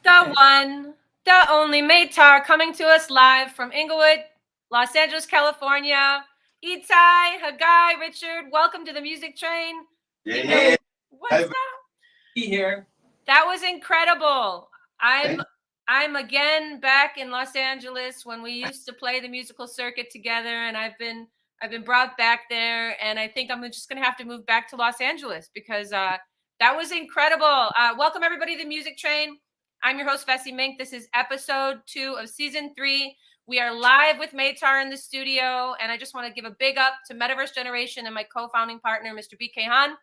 The one, the only MAETAR coming to us live from Inglewood, Los Angeles, California. Itai, Hagai, Richard, welcome to the Music Train. Yeah. What's up? Be here. That was incredible. I'm again back in Los Angeles when we used to play the musical circuit together, and I've been brought back there, and I think I'm just gonna have to move back to Los Angeles because that was incredible. Welcome everybody to the Music Train. I'm your host Vessy Mink. This is episode 2 of season 3. We are live with MAETAR in the studio, and I just want to give a big up to Metaverse Generation and my co-founding partner, Mr. BK Han,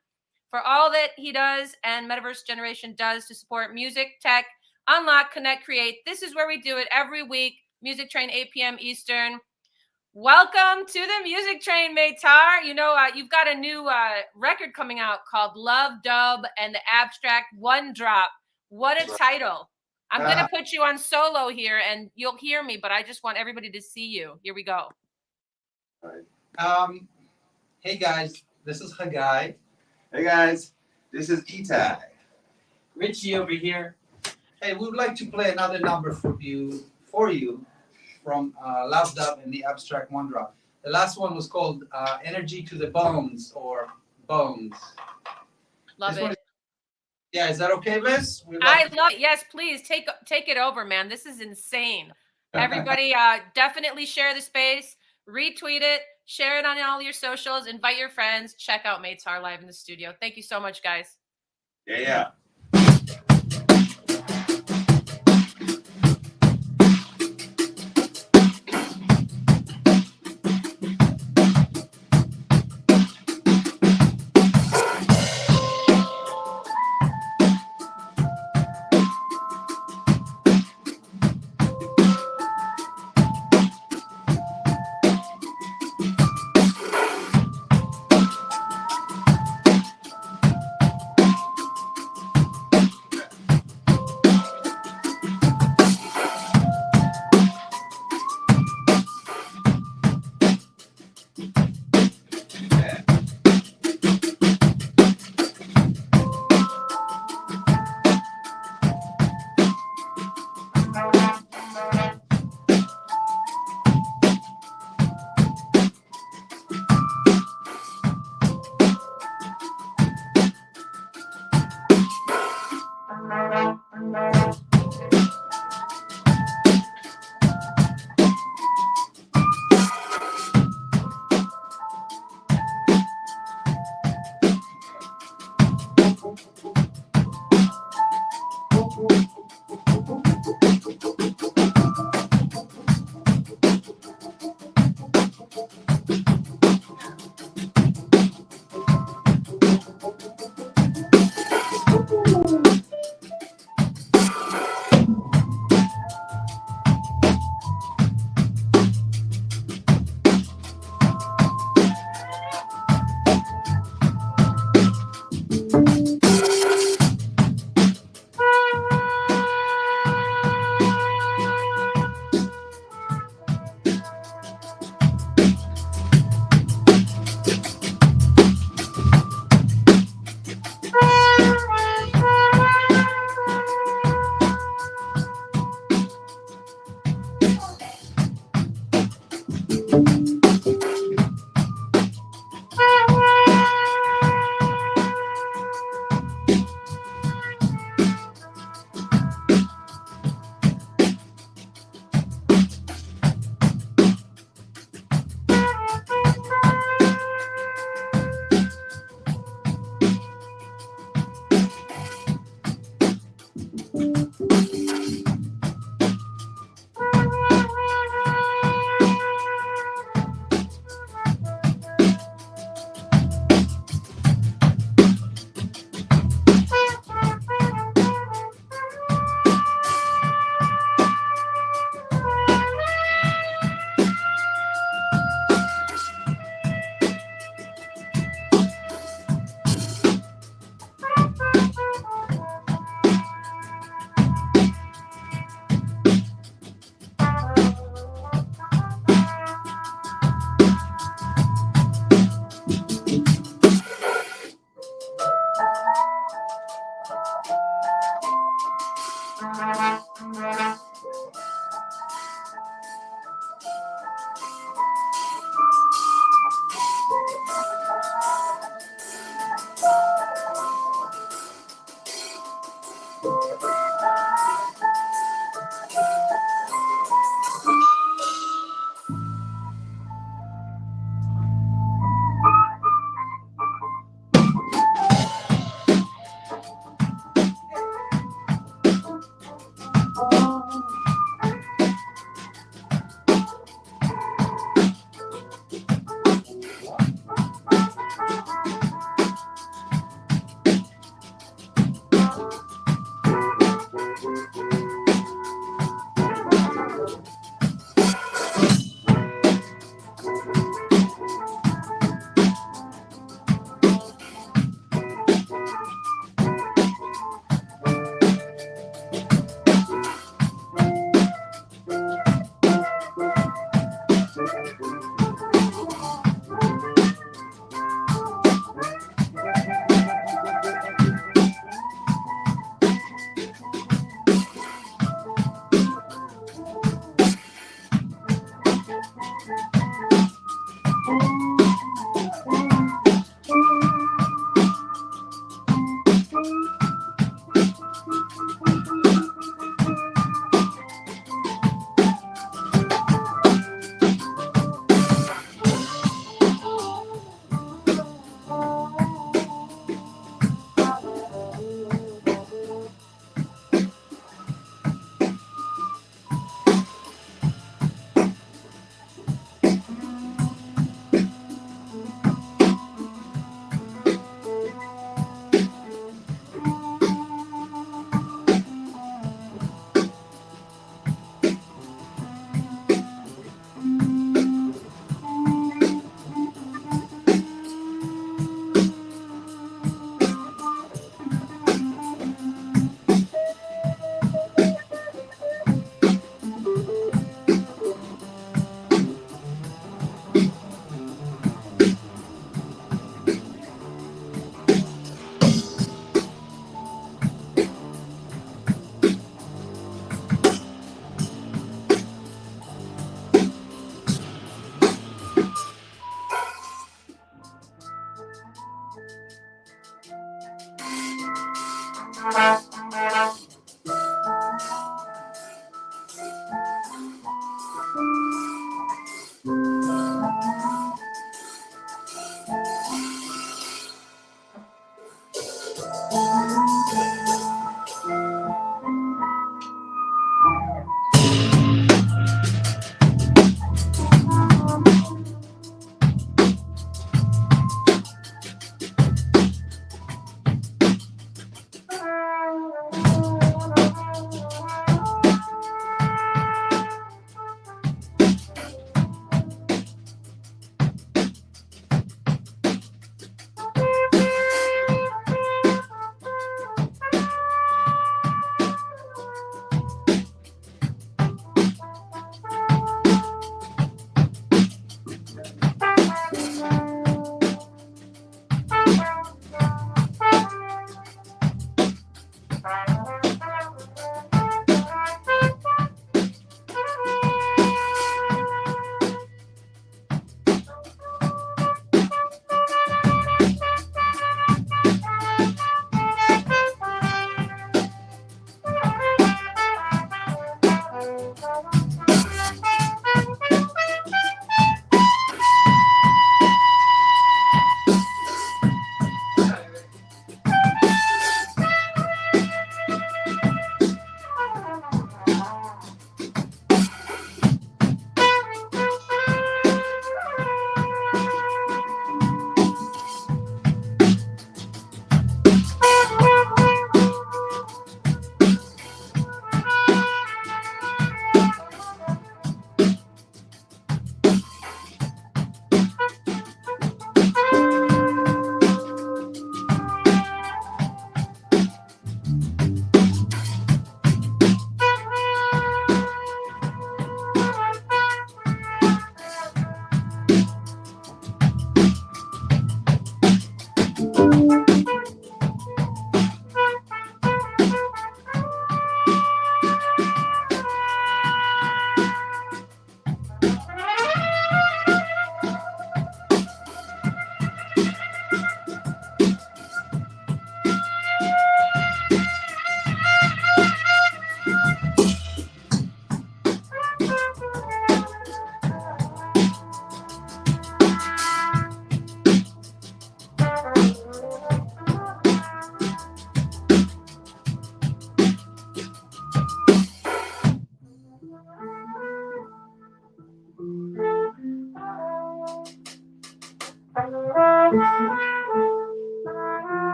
for all that he does and Metaverse Generation does to support music, tech, unlock, connect, create. This is where we do it every week. Music Train, 8 p.m. Eastern. Welcome to the Music Train, MAETAR. You know, you've got a new record coming out called Love Dub and the Abstract One Drop. What a title. I'm going to put you on solo here and you'll hear me, but I just want everybody to see you. Here we go. All right. Hey guys, this is Hagai. Hey guys, this is Itai. Richie over here. Hey, we would like to play another number for you from Love Dub and the Abstract One Drop. The last one was called Energy to the Bones or Bones. Love it. Yeah, is that okay, Liz? I love it. Yes, please take it over, man. This is insane. Everybody, definitely share the space, retweet it, share it on all your socials, invite your friends, check out MAETAR live in the studio. Thank you so much, guys. Yeah.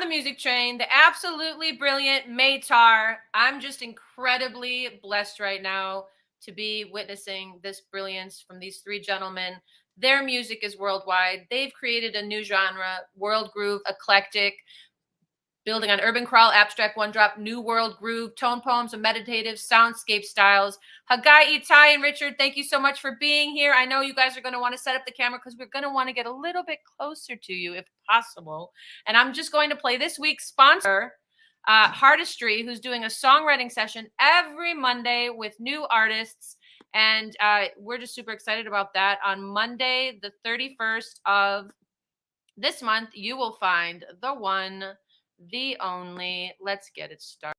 the music train, the absolutely brilliant MAETAR. I'm just incredibly blessed right now to be witnessing this brilliance from these three gentlemen. Their music is worldwide. They've created a new genre, world groove, eclectic, building on urban crawl, abstract one drop, new world groove, tone poems, and meditative soundscape styles. Hagai, Itai, and Richard, thank you so much for being here. I know you guys are going to want to set up the camera because we're going to want to get a little bit closer to you if possible. And I'm just going to play this week's sponsor, Heartistry, who's doing a songwriting session every Monday with new artists. And we're just super excited about that. On Monday, the 31st of this month, you will find the one, the only. Let's get it started.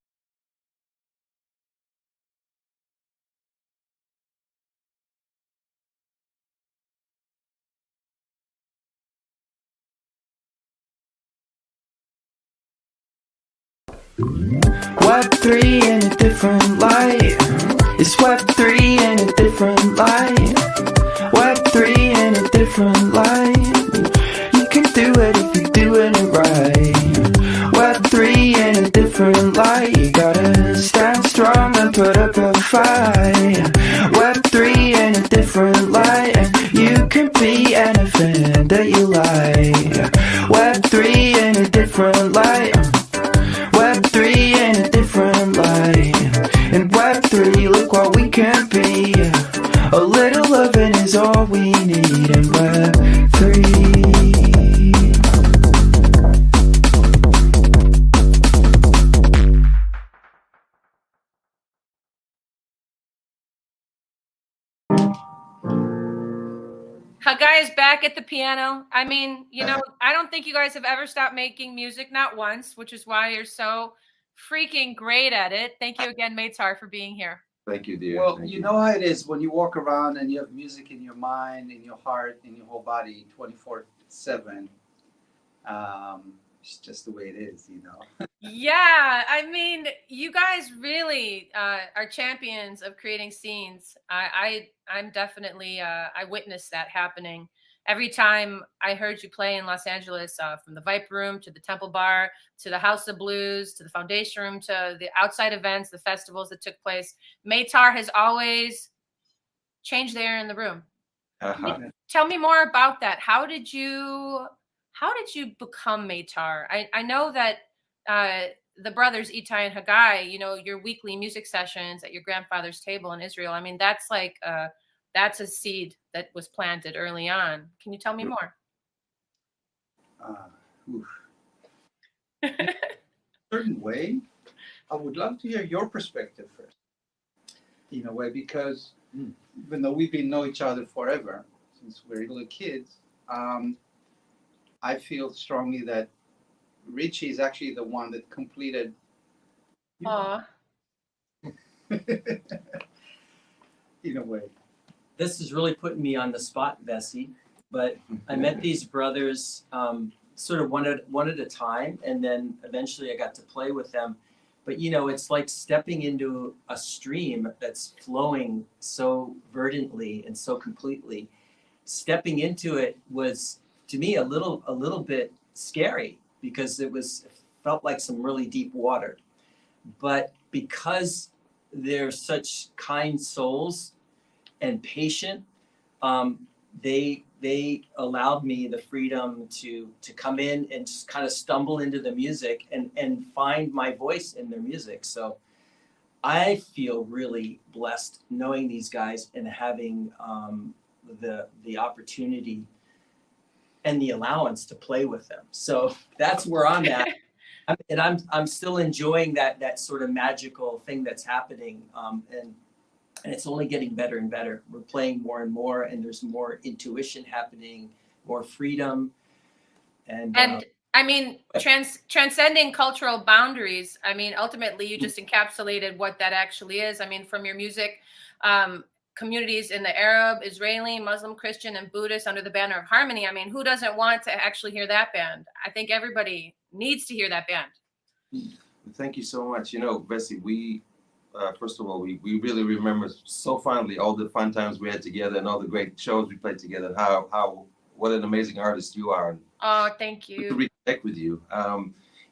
Web3 in a different light. It's Web3 in a different light. Web3 in a different light. You can do it if you're doing it right. Web3 in a different light. You gotta stand strong and put up a fight. Web3 in a different light. And you can be anything that you like. Web3 in a different light. Web3 in a different light. In Web3, look what we can be. A little loving is all we need in Web3. Hagai is back at the piano. I mean, you know, I don't think you guys have ever stopped making music, not once, which is why you're so freaking great at it. Thank you again, MAETAR, for being here. Thank you, dear. Well, Thank you know how it is when you walk around and you have music in your mind, in your heart, in your whole body, 24/7. It's just the way it is, you know. Yeah, I mean, you guys really are champions of creating scenes. I'm definitely I witnessed that happening every time I heard you play in Los Angeles, from the Viper Room to the Temple Bar to the House of Blues to the Foundation Room to the outside events, the festivals that took place. MAETAR has always changed the air in the room. Tell me more about that. How did you become MAETAR? I know that the brothers Itai and Hagai, you know, your weekly music sessions at your grandfather's table in Israel. I mean, that's like that's a seed that was planted early on. Can you tell me more? In a certain way, I would love to hear your perspective first. In a way, because even though we've been know each other forever, since we're little kids, I feel strongly that Richie is actually the one that completed. Aw. In a way. This is really putting me on the spot, Vessy, but I met these brothers sort of one at a time, and then eventually I got to play with them. But you know, it's like stepping into a stream that's flowing so verdantly and so completely. Stepping into it was, to me, a little bit scary because it felt like some really deep water. But because they're such kind souls and patient, they allowed me the freedom to come in and just kind of stumble into the music and find my voice in their music. So I feel really blessed knowing these guys and having the opportunity and the allowance to play with them. So that's where I'm at. And I'm still enjoying that sort of magical thing that's happening. And it's only getting better and better. We're playing more and more, and there's more intuition happening, more freedom. And I mean, transcending cultural boundaries. I mean, ultimately, you just encapsulated what that actually is. I mean, from your music, communities in the Arab, Israeli, Muslim, Christian, and Buddhist under the banner of harmony. I mean, who doesn't want to actually hear that band? I think everybody needs to hear that band. Thank you so much. You know, Vessy, we first of all, we really remember so fondly all the fun times we had together and all the great shows we played together, and how what an amazing artist you are. And oh, thank you. to reconnect with you.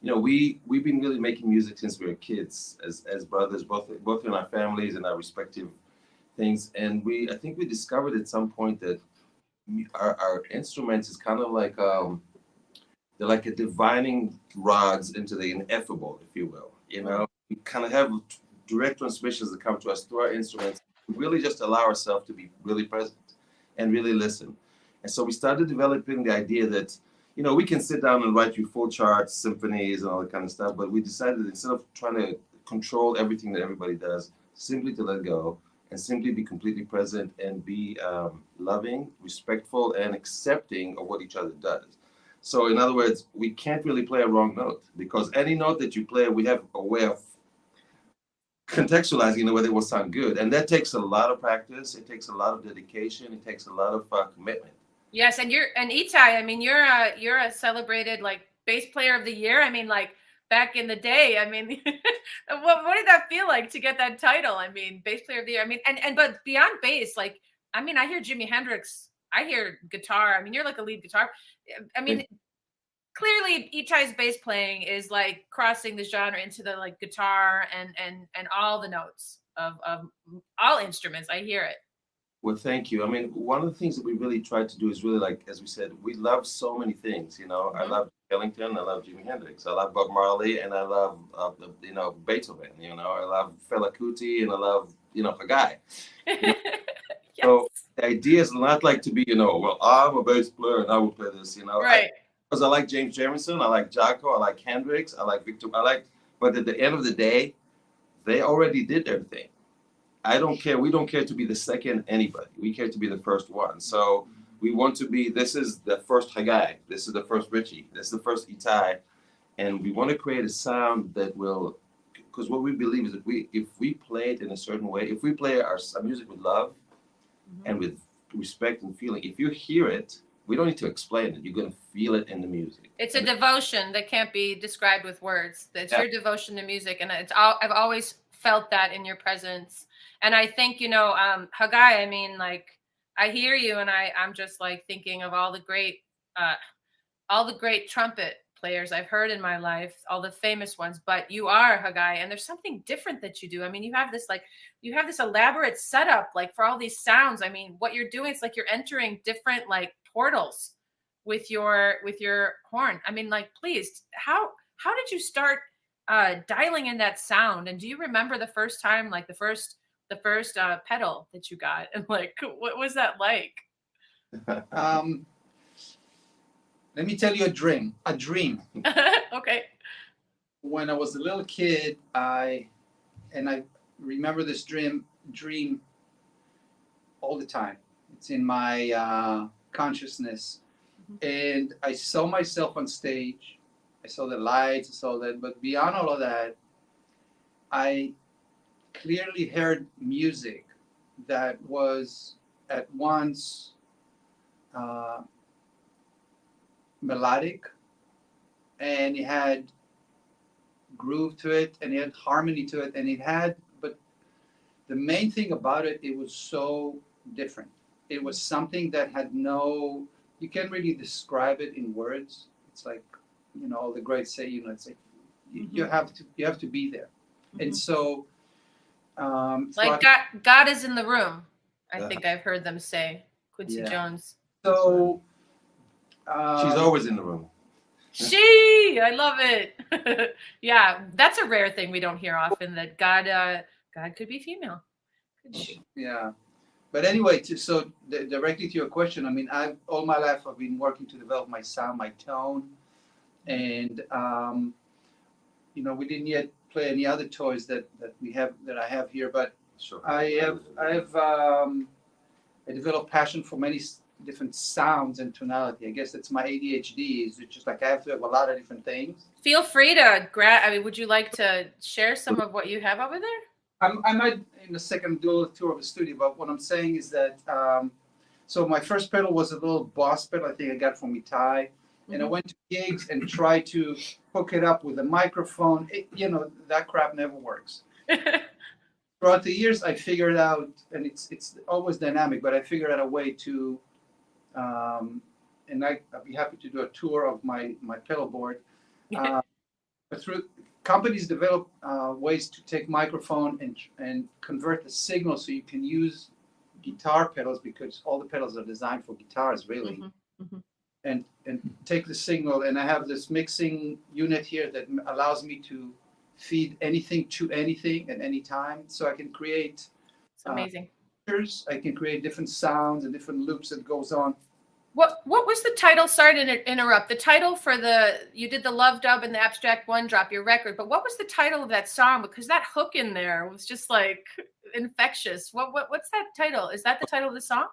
you know, we've been really making music since we were kids, as brothers, both in our families and our respective things. And I think we discovered at some point that our instruments is kind of like they're like a divining rods into the ineffable, if you will. You know, we kind of have direct transmissions that come to us through our instruments. We really just allow ourselves to be really present and really listen. And so we started developing the idea that, you know, we can sit down and write you full charts, symphonies, and all that kind of stuff. But we decided that instead of trying to control everything that everybody does, simply to let go and simply be completely present and be loving, respectful, and accepting of what each other does. So in other words, we can't really play a wrong note, because any note that you play, we have a way of contextualizing in a way that will sound good. And that takes a lot of practice. It takes a lot of dedication. It takes a lot of commitment. Yes, and Itai, I mean, you're a celebrated like bass player of the year. I mean, like back in the day, I mean, what did that feel like to get that title? I mean, bass player of the year. I mean, and but beyond bass, like, I mean, I hear Jimi Hendrix, I hear guitar. I mean, you're like a lead guitar. I mean, clearly Itai's bass playing is like crossing the genre into the like guitar and all the notes of all instruments. I hear it. Well, thank you. I mean, one of the things that we really tried to do is really, like, as we said, we love so many things. You know, I love Ellington, I love Jimi Hendrix, I love Bob Marley, and I love, you know, Beethoven. You know, I love Fela Kuti, and I love, you know, Hagai. You know? Yes. So the idea is not like to be, you know, well, I'm a bass player and I will play this. You know, right? Because I like James Jamerson, I like Jaco, I like Hendrix, I like Victor, but at the end of the day, they already did their thing. I don't care. We don't care to be the second anybody. We care to be the first one. So we want to be, this is the first Hagai. This is the first Richie. This is the first Itai. And we want to create a sound that will, because what we believe is that if we play it in a certain way, if we play our music with love and with respect and feeling, if you hear it, we don't need to explain it. You're going to feel it in the music. It's a devotion that can't be described with words. It's your devotion to music. And I've always felt that in your presence. And I think, you know, Hagai, I mean, like, I hear you, and I'm just like thinking of all the great trumpet players I've heard in my life, all the famous ones, but you are Hagai, and there's something different that you do. I mean, you have this elaborate setup, like for all these sounds. I mean, what you're doing, it's like you're entering different like portals with your horn. I mean, like, please, how did you start dialing in that sound? And do you remember the first time, like the first pedal that you got, and like what was that like? Let me tell you a dream. Okay. When I was a little kid, I remember this dream all the time. It's in my consciousness. And I saw myself on stage. I saw the lights, I saw that, but beyond all of that, I clearly heard music that was at once melodic, and it had groove to it, and it had harmony to it, and but the main thing about it, it was so different. It was something that had you can't really describe it in words. It's like, you know, all the greats say, you know, it's like you have to be there. And so like God is in the room, I think I've heard them say. Quincy Jones. So she's always in the room. I love it. Yeah, that's a rare thing we don't hear often, that God could be female. Yeah. But anyway, directly to your question, I mean, all my life I've been working to develop my sound, my tone, and you know, we didn't yet play any other toys that I have here, but sure. I developed passion for many different sounds and tonality. I guess that's my ADHD. Is just like I have to have a lot of different things. Feel free to I mean, would you like to share some of what you have over there? I might in a second do a tour of the studio, but what I'm saying is that so my first pedal was a little Boss pedal I think I got from Itai, and I went to gigs and tried to hook it up with a microphone. You know, that crap never works. Throughout the years, I figured out, and it's always dynamic, but I figured out a way to, and I'd be happy to do a tour of my pedal board. But through companies develop ways to take microphone and convert the signal so you can use guitar pedals, because all the pedals are designed for guitars, really. Mhm. And take the signal, and I have this mixing unit here that allows me to feed anything to anything at any time, so I can create It's amazing. I can create different sounds and different loops that goes on. What was the title? Sorry to interrupt. The title for you did the Love Dub and the Abstract One Drop, your record, but what was the title of that song? Because that hook in there was just like infectious. What's that title? Is that the title of the song?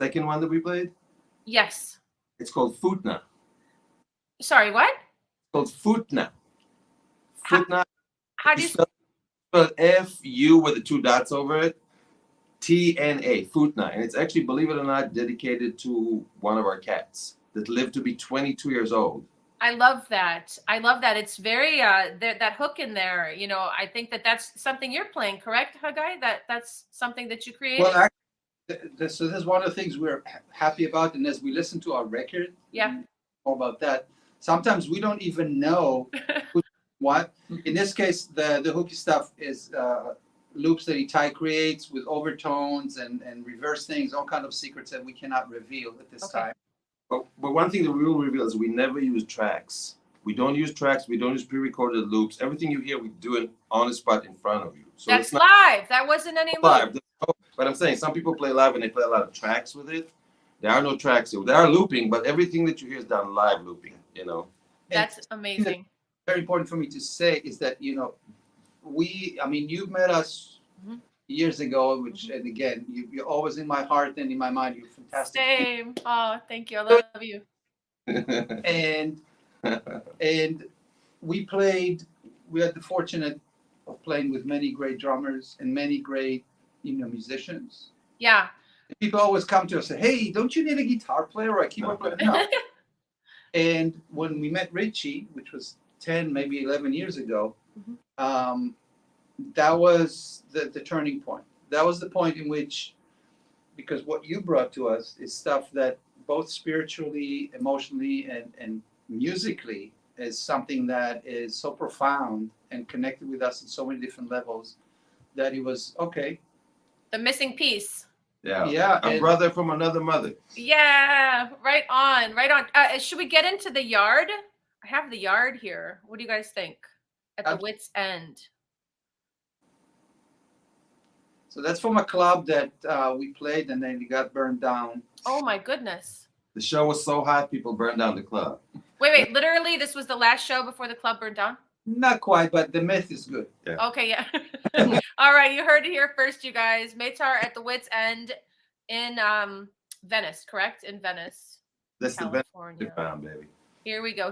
Second one that we played, Yes. it's called Futna. Sorry, what? It's called Futna. Futna. How do you spell F-U with the 2 dots over it? T-N-A, Futna. And it's actually, believe it or not, dedicated to one of our cats that lived to be 22 years old. I love that. I love that. It's very that hook in there. You know, I think that's something you're playing, correct, Hagai? That's something that you created. Well, actually, so this is one of the things we're happy about, and as we listen to our record, more about that. Sometimes we don't even know what. In this case, the hooky stuff is loops that Itai creates with overtones and reverse things, all kind of secrets that we cannot reveal at this time. But one thing that we will reveal is we never use tracks. We don't use tracks. We don't use pre-recorded loops. Everything you hear, we do it on the spot in front of you. So that's it's not live. That wasn't any live. loop. But I'm saying some people play live and they play a lot of tracks with it. There are no tracks. There are looping, but everything that you hear is done live looping, you know. That's amazing. Very important for me to say is that, you know, you met us years ago, which, and again, you're always in my heart and in my mind. You're fantastic. Same. Oh, thank you. I love you. And we had the fortunate of playing with many great drummers and many great, musicians. Yeah. People always come to us and say, hey, don't you need a guitar player or a keyboard player? No. And when we met Richie, which was 10, maybe 11 years ago, that was the turning point. That was the point in which, because what you brought to us is stuff that both spiritually, emotionally, and musically is something that is so profound and connected with us in so many different levels that it was, okay. The missing piece. Yeah. A brother from another mother. Yeah, right on. Should we get into the yard? I have the yard here. What do you guys think? At the wit's end. So that's from a club that we played and then it got burned down. Oh my goodness. The show was so hot, people burned down the club. Wait. Literally, this was the last show before the club burned down? Not quite, but the myth is good. Yeah. Okay, yeah. All right, you heard it here first, you guys. MAETAR at the wit's end in Venice, correct? In Venice, That's California. the best found, baby. Here we go.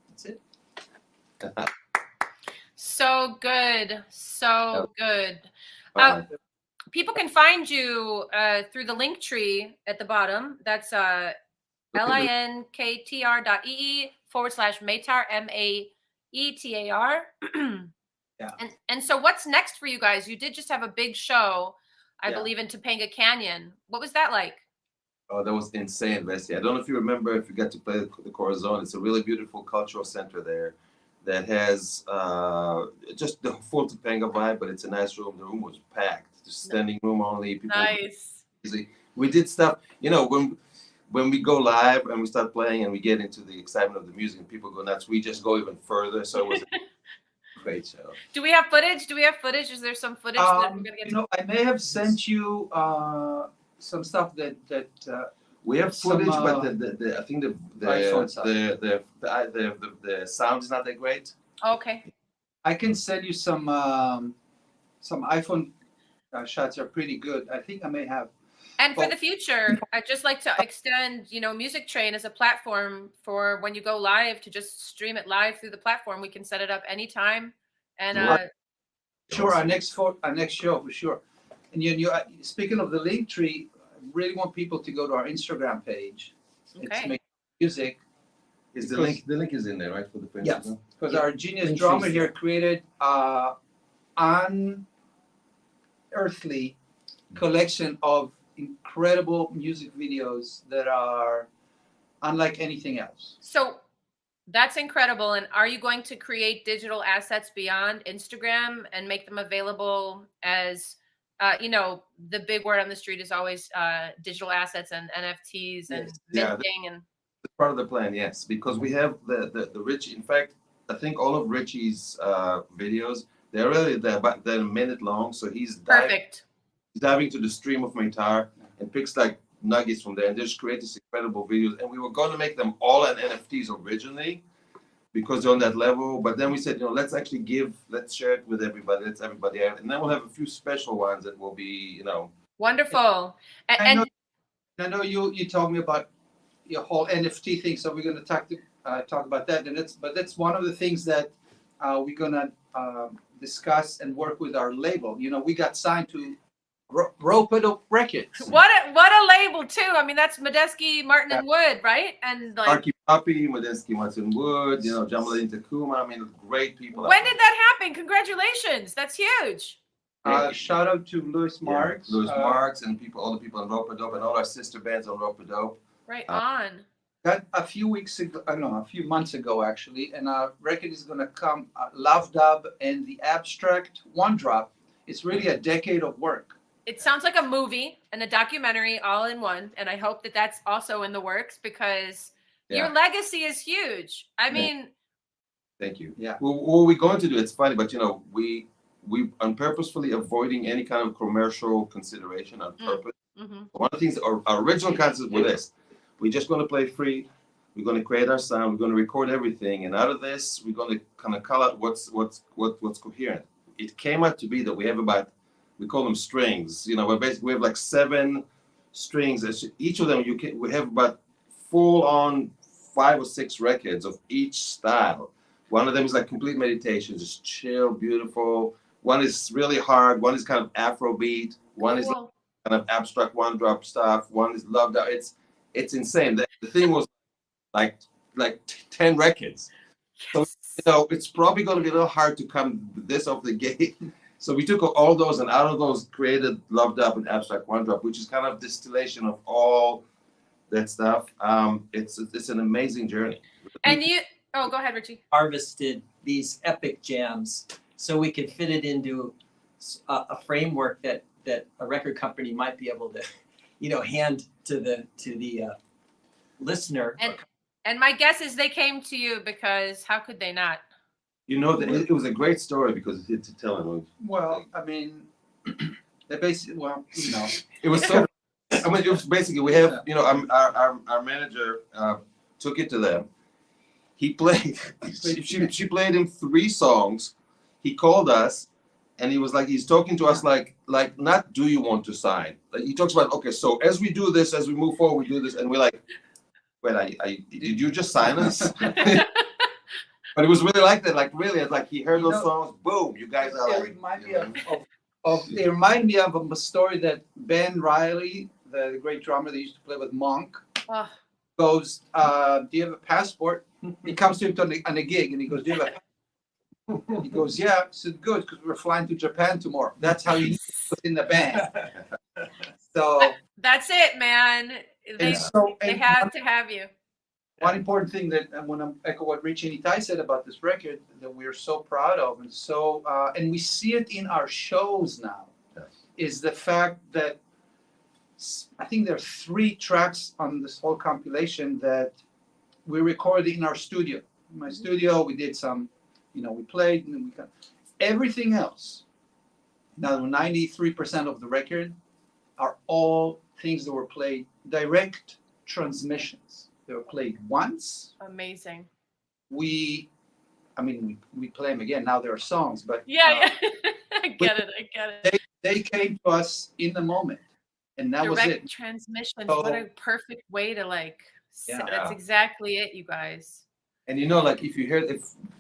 That's it. So good. So good. Alright. People can find you through the link tree at the bottom. That's linktr.ee/MAETAR, MAETAR. Yeah. And so what's next for you guys? You did just have a big show, I Yeah. believe, in Topanga Canyon. What was that like? Oh, that was insane, Vessy. I don't know if you remember, if you got to play the Corazon. It's a really beautiful cultural center there that has just the full Topanga vibe, but it's a nice room. The room was packed, just standing room only. People Nice. We did stuff, you know, when we go live and we start playing and we get into the excitement of the music and people go nuts, we just go even further. So it was a great show. Do we have footage? Is there some footage that we're gonna get? You know, I may have sent you some stuff that We have Some, footage, but the I think iPhone stuff. the sound is not that great. Okay. I can send you some iPhone shots are pretty good. I think I may have. And for Well- the future, I'd just like to extend, Music Train as a platform for when you go live to just stream it live through the platform. We can set it up anytime. And Right. Sure, our next show for sure. And you speaking of the link tree, I really want people to go to our Instagram page. It's Okay. Make Music, Is the Because- link is in there, right, for the print? Yeah. because Yeah. our genius Link drummer tree's here there. created unearthly collection of incredible music videos that are unlike anything else. so that's incredible. And are you going to create digital assets beyond Instagram and make them available as, the big word on the street is always digital assets and NFTs and Yes. Yeah, minting and It's part of the plan, yes, because we have the Richie. In fact, I think all of Richie's videos, they're they're a minute long. So he's perfect. diving to the stream of MAETAR and picks like nuggets from there and just create these incredible videos. And we were going to make them all an NFTs originally because they're on that level. But then we said, let's share it with everybody. Let's everybody have it. And then we'll have a few special ones that will be, Wonderful. I know you told me about your whole NFT thing, so we're going to talk about that. And that's one of the things that we're going to discuss and work with our label. We got signed to Rope-a-Dope Records. What a label too. I mean, that's Medeski, Martin, and Wood, right? And like, Arky Puppy, Medeski Martin Wood, Jamalin Takuma. I mean, great people. when did that happen? Congratulations. That's huge. Shout out to Louis Marks. Louis Marks and all the people on Rope-a-Dope and all our sister bands on Rope-a-Dope. Right on. That a few months ago actually, and our record is going to come, Love Dub and the Abstract One Drop. It's really a decade of work. It sounds like a movie and a documentary all in one. And I hope that that's also in the works because your legacy is huge. I mean, Thank you. Yeah. Well, what we're going to do, it's funny, but we unpurposefully avoiding any kind of commercial consideration on purpose. mhm. One of the things, our original concept was this: we're just going to play free. We're going to create our sound. We're going to record everything, and out of this, we're going to kind of call out what's coherent. It came out to be that we have we call them strings. We have like 7 strings. Each of them we have about full on 5 or 6 records of each style. One of them is like complete meditation, just chill, beautiful. One is really hard. One is kind of Afrobeat. One is Cool. kind of abstract one drop stuff. One is loved out. It's insane. The thing was like 10 records. Yes. So it's probably going to be a little hard to come this off the gate. So we took all those and out of those created Loved Up and Abstract One Drop, which is kind of distillation of all that stuff. It's an amazing journey. And go ahead, Richie. Harvested these epic jams so we could fit it into a framework that a record company might be able to, hand to the listener. And And my guess is they came to you because how could they not? You know, it was a great story because it's to tell it. Well, I mean, they basically, well, you know, It was so. I mean, it was basically we have our manager took it to them. He played. She played him 3 songs. He called us, and he was like, he's talking to us like not do you want to sign? Like he talks about, okay, so as we do this, as we move forward, we do this, and we're like, wait, did you just sign us? But it was really like that. Like really, it's like he heard those songs. Boom, you guys are like. It reminded me of a story that Ben Riley, the great drummer that used to play with Monk, goes, do you have a passport? He comes to him on a gig and he goes, do you have a He goes, yeah. I said, good, because we're flying to Japan tomorrow. That's how he was in the band. So that's it, man. They have to have you. One important thing that I want to echo what Richie and Itai said about this record that we're so proud of and so and we see it in our shows now, is the fact that I think there are 3 tracks on this whole compilation that we recorded in our studio. In my studio, we did some, we played and then we got everything else. Now 93% of the record are all things that were played direct transmissions. They were played once. Amazing. We play them again. Now there are songs, but yeah. I get it. They came to us in the moment, and that was it. Direct transmissions. What a perfect way to that's exactly it, you guys. And like if you hear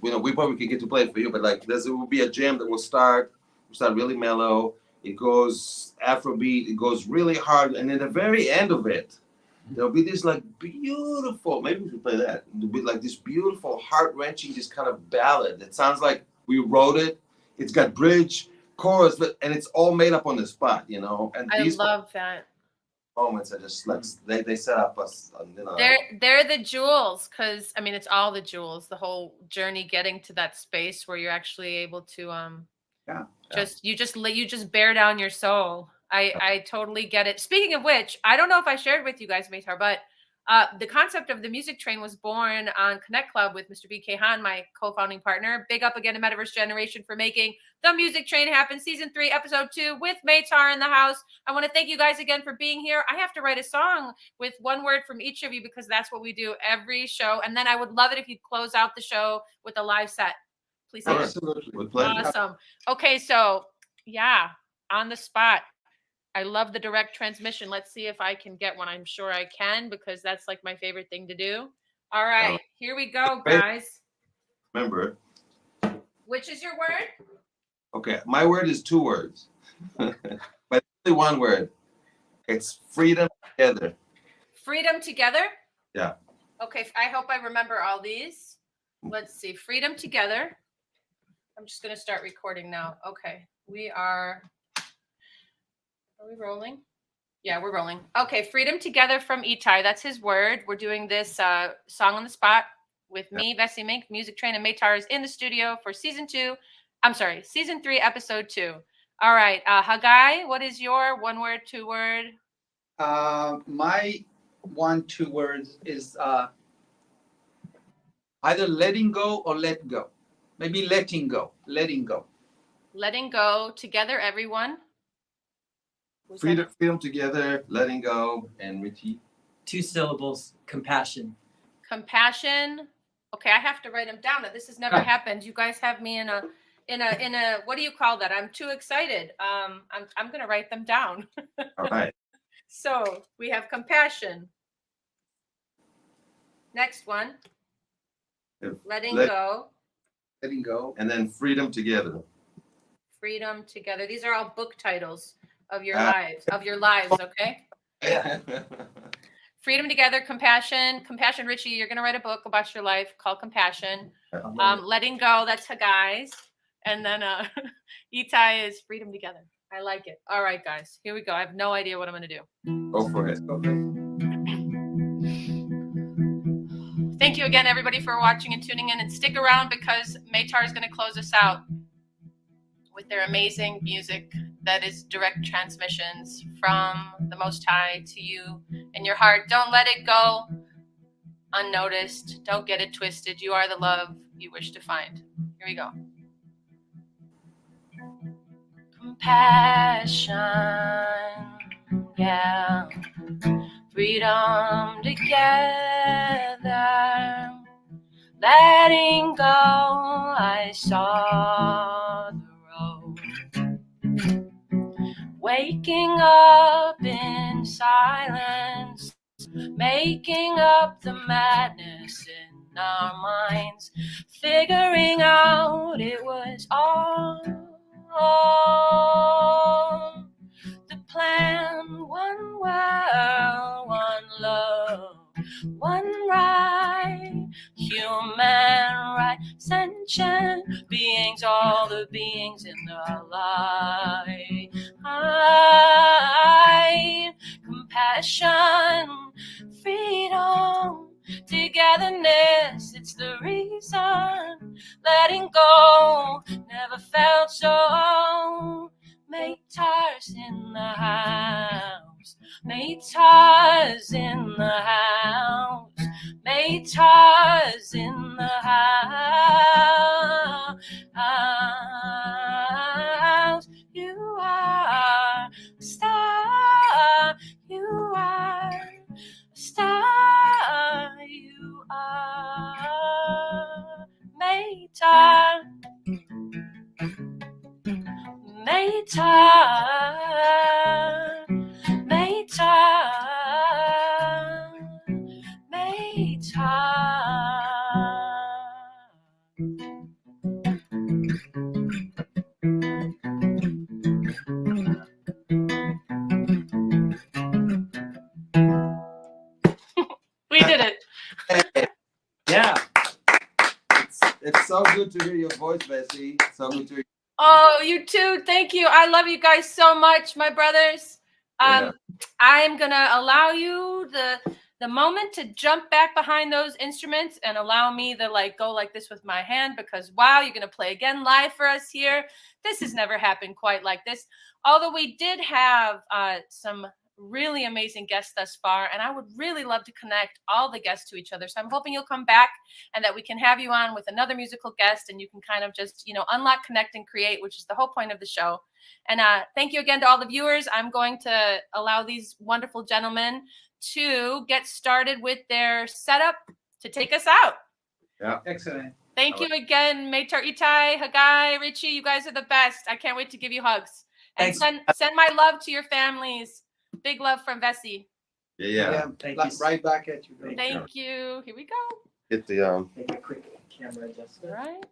we probably can get to play it for you, but like there will be a jam that will start really mellow. It goes Afrobeat. It goes really hard, and in the very end of it. There'll be this beautiful, maybe we should play that. There'll be this beautiful, heart-wrenching, this kind of ballad that sounds like we wrote it. It's got bridge, chorus, and it's all made up on the spot, And I love that. Moments are just they set up us. They're the jewels, because it's all the jewels. The whole journey getting to that space where you're actually able to you just bear down your soul. I totally get it. Speaking of which, I don't know if I shared with you guys, MAETAR, but the concept of the Music Train was born on Connect Club with Mr. BK Han, my co-founding partner. Big up again to Metaverse Generation for making the Music Train happen. Season 3, episode 2 with MAETAR in the house. I want to thank you guys again for being here. I have to write a song with 1 word from each of you because that's what we do every show. And then I would love it if you'd close out the show with a live set. Please. Absolutely. With pleasure. Awesome. Okay, so on the spot. I love the direct transmission. Let's see if I can get one. I'm sure I can because that's my favorite thing to do. All right, here we go, guys. Remember. Which is your word? Okay, my word is 2 words, but only 1 word. It's freedom together. Freedom together? Yeah. Okay, I hope I remember all these. Let's see, freedom together. I'm just going to start recording now. Okay, Are we rolling? Yeah, we're rolling. Okay, freedom together from Itai. That's his word. We're doing this song on the spot with me, Vessy Mink, Music Train, and MAETAR is in the studio for season 3, episode 2. All right, Hagai, what is your 1 word, 2 word? My 1, 2 words is either letting go or let go. Maybe letting go. Letting go. Letting go together, everyone. Freedom together, letting go, and Richie. 2 syllables, compassion. Compassion. Okay, I have to write them down. This has never happened. You guys have me in a what do you call that? I'm too excited. I'm gonna write them down. All right. So we have compassion. Next one. Letting go. Letting go. And then freedom together. Freedom together. These are all book titles of your lives, okay? Yeah. Freedom together, compassion. Compassion, Richie, you're going to write a book about your life called Compassion. Letting go, that's Hagai's. And then Itai is freedom together. I like it. All right, guys, here we go. I have no idea what I'm going to do. Go for it. Okay. Thank you again, everybody, for watching and tuning in. And stick around because MAETAR is going to close us out with their amazing music that is direct transmissions from the Most High to you in your heart. Don't let it go unnoticed. Don't get it twisted. You are the love you wish to find. Here we go. Compassion, yeah. Freedom together. Letting go, I saw the road. Waking up in silence, making up the madness in our minds, figuring out it was all the plan. One world, one love, one right, human right, sentient beings, all the beings in the light. Compassion, freedom, togetherness, it's the reason. Letting go, never felt so. MAETAR's in the house. MAETAR's in the house. MAETAR's in the house. You are a star. You are a star. You are MAETAR. MAETAR, MAETAR, We did it. Yeah. It's so good to hear your voice, Vessy. So good to hear. Oh, you too. Thank you. I love you guys so much, my brothers. Yeah. I'm gonna allow you the moment to jump back behind those instruments and allow me to like go like this with my hand, because wow, you're gonna play again live for us here. This has never happened quite like this. Although we did have some really amazing guests thus far, and I would really love to connect all the guests to each other. So I'm hoping you'll come back and that we can have you on with another musical guest, and you can kind of just, you know, unlock, connect, and create, which is the whole point of the show. And thank you again to all the viewers. I'm going to allow these wonderful gentlemen to get started with their setup to take us out. Yeah. Excellent. Thank you again, MAETAR, Itai, Hagai, Richie. You guys are the best. I can't wait to give you hugs. And send my love to your families. Big love from Vessy. Yeah. Thank you. Right back at you. Thank you. Here we go. Get the Make a quick camera adjustment. All right.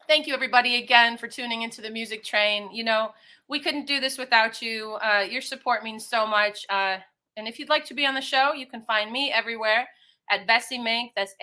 Thank you, everybody, again for tuning into the Music Train. You know, we couldn't do this without you. Your support means so much. And if you'd like to be on the show, you can find me everywhere at Vessy Mink. That's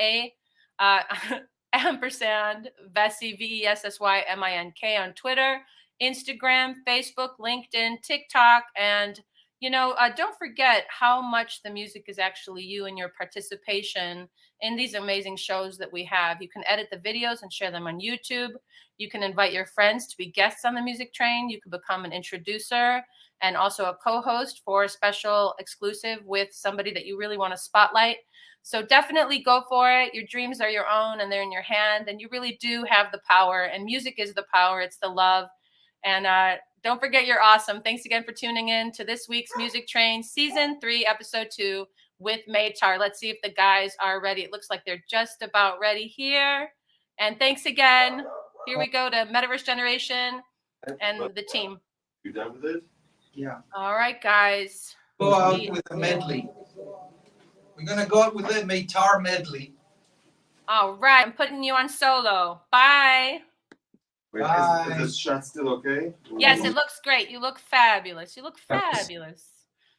ampersand Vessy VESSYMINK on Twitter, Instagram, Facebook, LinkedIn, TikTok, and you know, don't forget how much the music is actually you and your participation in these amazing shows that we have. You can edit the videos and share them on YouTube. You can invite your friends to be guests on the Music Train. You can become an introducer and also a co-host for a special exclusive with somebody that you really want to spotlight. So definitely go for it. Your dreams are your own and they're in your hand, and you really do have the power, and music is the power. It's the love. And don't forget, you're awesome. Thanks again for tuning in to this week's Music Train, Season 3, Episode 2 with MAETAR. Let's see if the guys are ready. It looks like they're just about ready here. And thanks again. Here we go to Metaverse Generation and the team. You done with it? Yeah. All right, guys. Go out with a medley. We're going to go out with a MAETAR medley. All right. I'm putting you on solo. Bye. Wait, Bye. is this shot still okay? Yes, it looks great. You look fabulous. You look fabulous.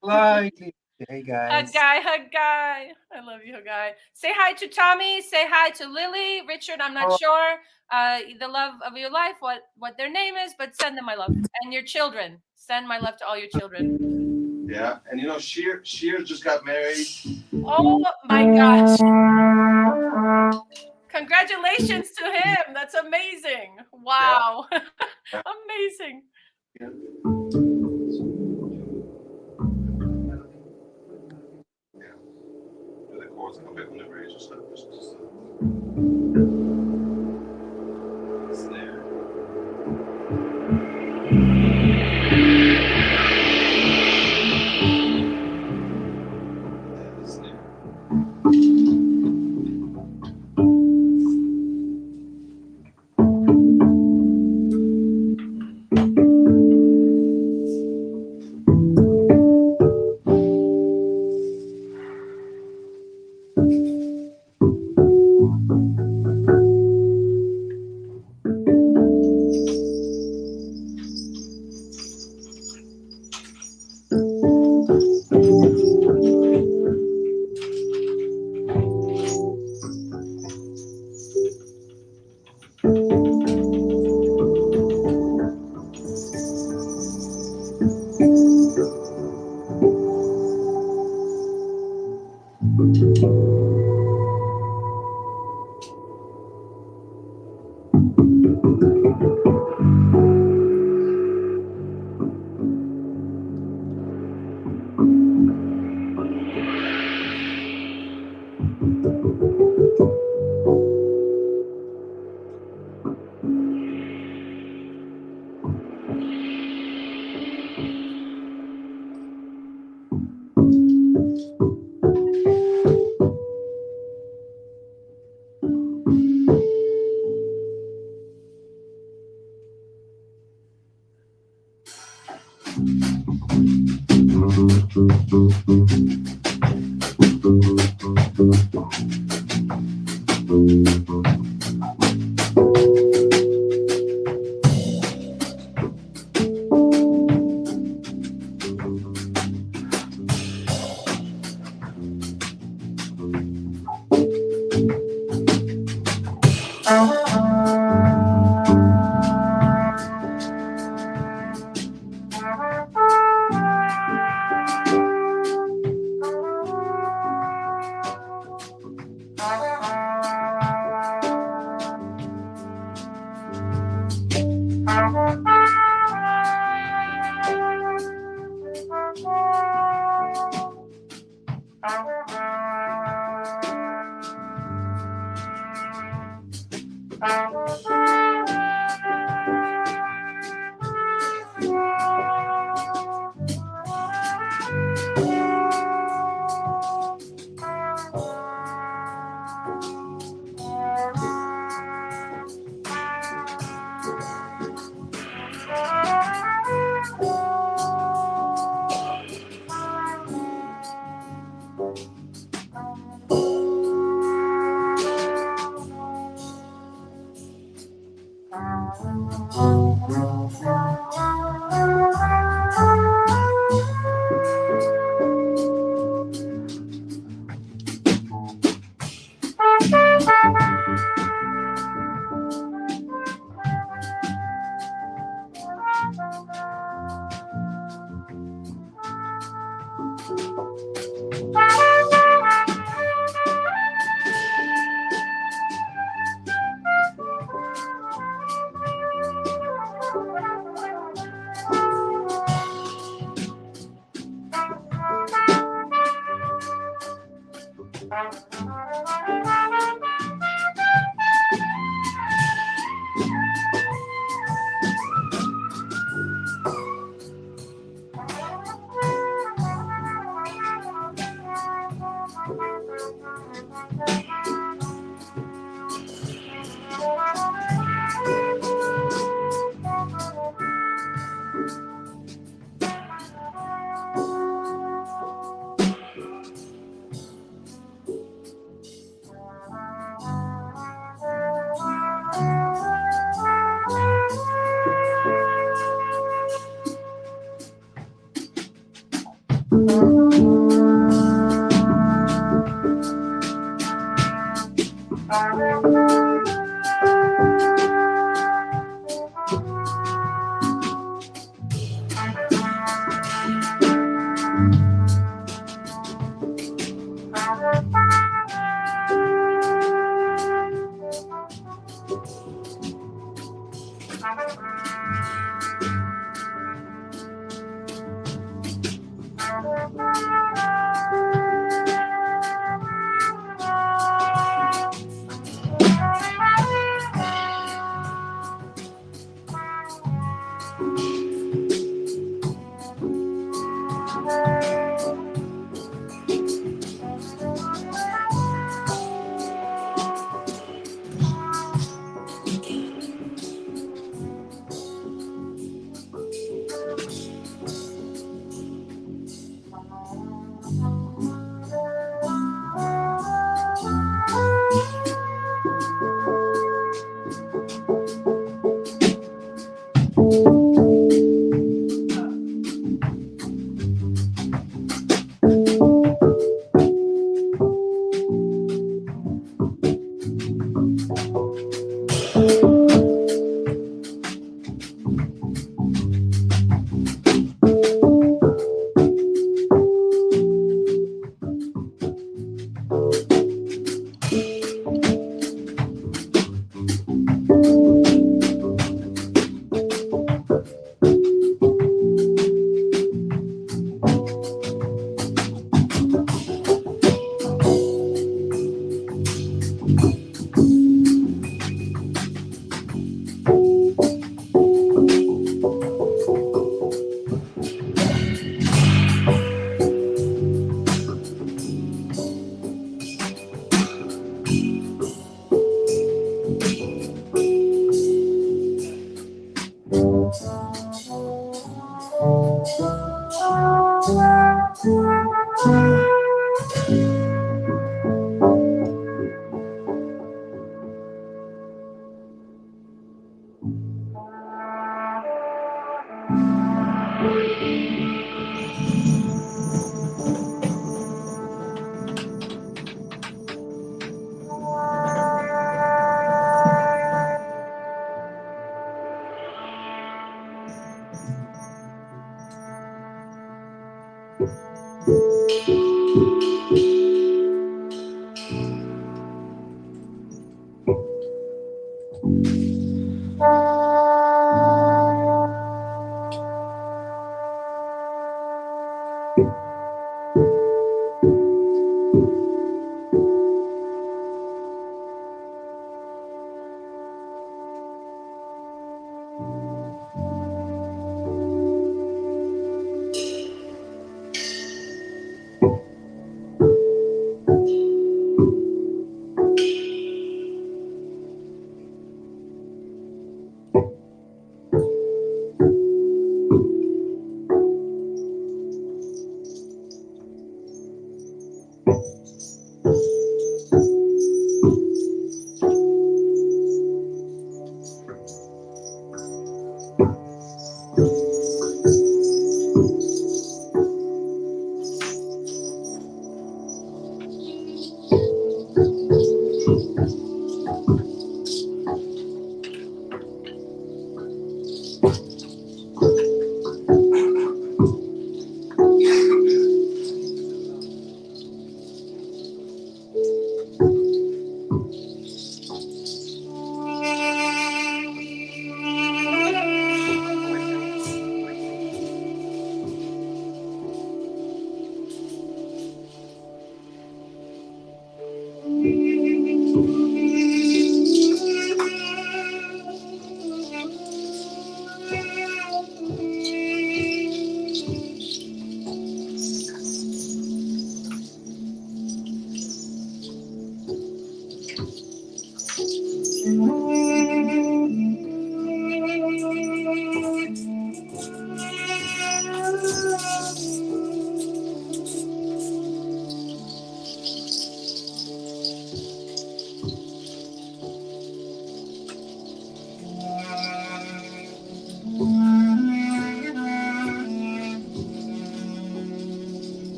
Lightly. Hey, guys. Hug guy. I love you, hug guy. Say hi to Tommy. Say hi to Lily. Richard, I'm not sure the love of your life, what their name is, but send them my love. And your children. Send my love to all your children. Yeah, and you know, Sheer just got married. Oh my gosh. Congratulations to him. That's amazing. Wow. Yeah. Amazing. Yeah. was a completely variation stuff. Snare. And the snare.